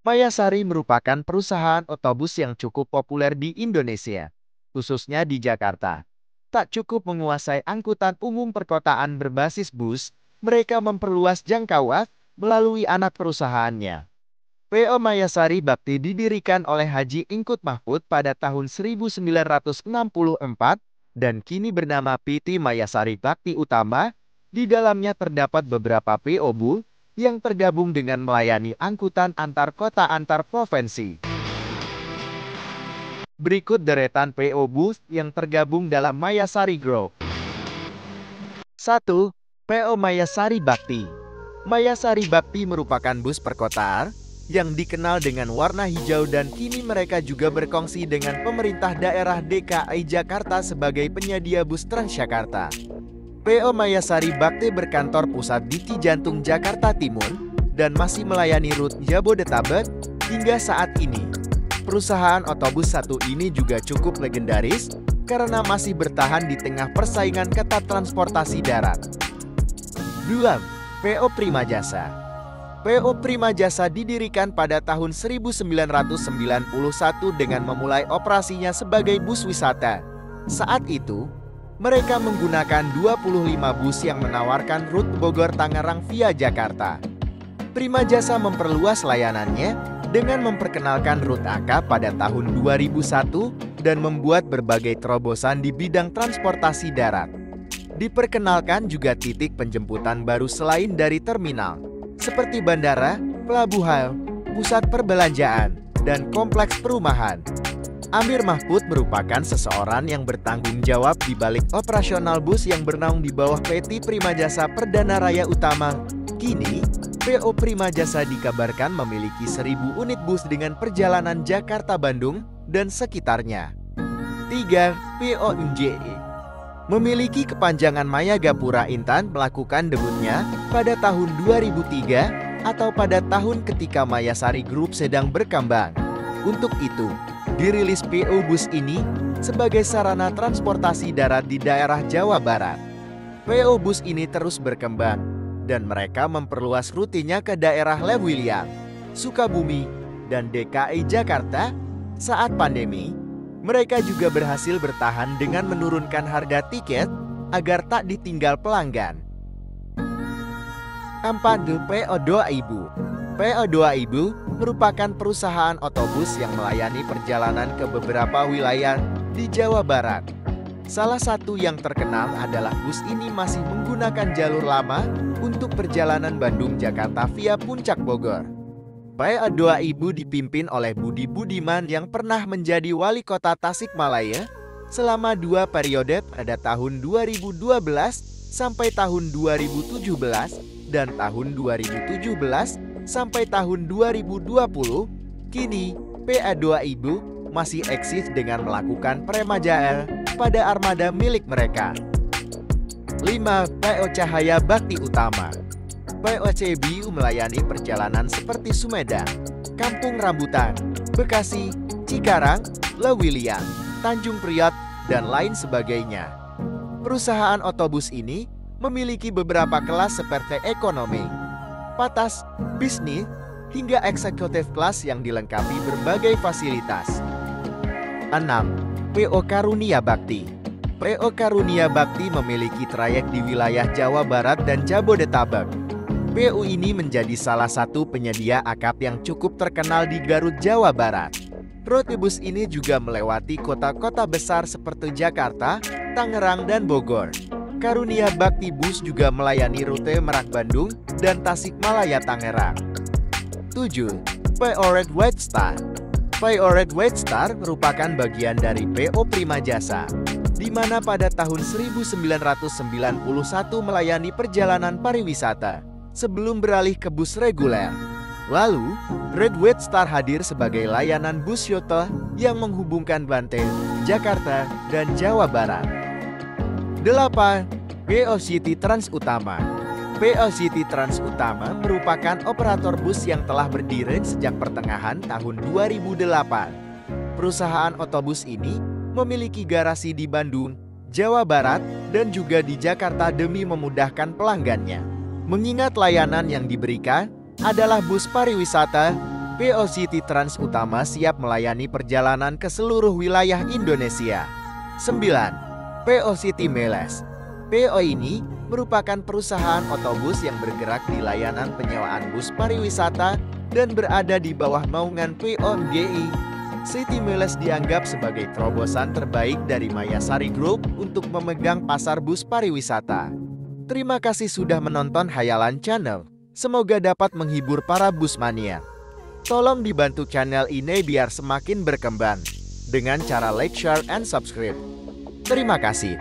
Mayasari merupakan perusahaan otobus yang cukup populer di Indonesia, khususnya di Jakarta. Tak cukup menguasai angkutan umum perkotaan berbasis bus, mereka memperluas jangkauan melalui anak perusahaannya. PO Mayasari Bakti didirikan oleh Haji Ingkut Mahfud pada tahun 1964 dan kini bernama PT Mayasari Bakti Utama. Di dalamnya terdapat beberapa PO bus yang tergabung dengan melayani angkutan antar kota antar provinsi. Berikut deretan PO bus yang tergabung dalam Mayasari Group. 1. PO Mayasari Bakti. Mayasari Bakti merupakan bus perkotaan yang dikenal dengan warna hijau dan kini mereka juga berkongsi dengan pemerintah daerah DKI Jakarta sebagai penyedia bus Transjakarta. PO Mayasari Bakti berkantor pusat di Cijantung, Jakarta Timur dan masih melayani rute Jabodetabek hingga saat ini. Perusahaan otobus satu ini juga cukup legendaris karena masih bertahan di tengah persaingan ketat transportasi darat. 2. PO Prima Jasa. PO Prima Jasa didirikan pada tahun 1991 dengan memulai operasinya sebagai bus wisata. Saat itu, mereka menggunakan 25 bus yang menawarkan rute Bogor-Tangerang via Jakarta. Prima Jasa memperluas layanannya dengan memperkenalkan rute AK pada tahun 2001 dan membuat berbagai terobosan di bidang transportasi darat. Diperkenalkan juga titik penjemputan baru selain dari terminal, seperti bandara, pelabuhan, pusat perbelanjaan, dan kompleks perumahan. Amir Mahfud merupakan seseorang yang bertanggung jawab di balik operasional bus yang bernaung di bawah PT Prima Jasa Perdana Raya Utama. Kini, PO Prima Jasa dikabarkan memiliki 1.000 unit bus dengan perjalanan Jakarta-Bandung dan sekitarnya. 3. PO MJE. Memiliki kepanjangan Maya Gapura Intan melakukan debutnya pada tahun 2003 atau pada tahun ketika Mayasari Group sedang berkembang. Untuk itu, dirilis PO Bus ini sebagai sarana transportasi darat di daerah Jawa Barat. PO Bus ini terus berkembang dan mereka memperluas rutenya ke daerah Lewiliang, Sukabumi, dan DKI Jakarta. Saat pandemi, mereka juga berhasil bertahan dengan menurunkan harga tiket agar tak ditinggal pelanggan. 4. PO 2000. PO 2000 merupakan perusahaan otobus yang melayani perjalanan ke beberapa wilayah di Jawa Barat. Salah satu yang terkenal adalah bus ini masih menggunakan jalur lama untuk perjalanan Bandung-Jakarta via Puncak Bogor. PO 2000 dipimpin oleh Budi Budiman yang pernah menjadi wali kota Tasikmalaya selama 2 periode pada tahun 2012 sampai tahun 2017 dan tahun 2017 sampai tahun 2020. Kini, PO 2000 masih eksis dengan melakukan peremajaan pada armada milik mereka. 5. PO Cahaya Bakti Utama. PO CBU melayani perjalanan seperti Sumedang, Kampung Rambutan, Bekasi, Cikarang, Lewiliang, Tanjung Priok, dan lain sebagainya. Perusahaan otobus ini memiliki beberapa kelas seperti ekonomi, patas, bisnis, hingga eksekutif kelas yang dilengkapi berbagai fasilitas. 6. PO Karunia Bakti. PO Karunia Bakti memiliki trayek di wilayah Jawa Barat dan Jabodetabek. PO ini menjadi salah satu penyedia akap yang cukup terkenal di Garut, Jawa Barat. Rute bus ini juga melewati kota-kota besar seperti Jakarta, Tangerang, dan Bogor. Karunia Bakti Bus juga melayani rute Merak Bandung dan Tasikmalaya Tangerang. 7. PO Red White Star. PO Red White Star merupakan bagian dari PO Prima Jasa, di mana pada tahun 1991 melayani perjalanan pariwisata sebelum beralih ke bus reguler. Lalu, Red White Star hadir sebagai layanan bus shuttle yang menghubungkan Banten, Jakarta, dan Jawa Barat. 8. PO City Trans Utama. PO City Trans Utama merupakan operator bus yang telah berdiri sejak pertengahan tahun 2008. Perusahaan otobus ini memiliki garasi di Bandung, Jawa Barat, dan juga di Jakarta demi memudahkan pelanggannya. Mengingat layanan yang diberikan adalah bus pariwisata, PO City Trans Utama siap melayani perjalanan ke seluruh wilayah Indonesia. 9. PO City Meles. PO ini merupakan perusahaan otobus yang bergerak di layanan penyewaan bus pariwisata dan berada di bawah naungan POMGI. City Meles dianggap sebagai terobosan terbaik dari Mayasari Group untuk memegang pasar bus pariwisata. Terima kasih sudah menonton Hayalan Channel. Semoga dapat menghibur para bus mania. Tolong dibantu channel ini biar semakin berkembang dengan cara like, share, and subscribe. Terima kasih.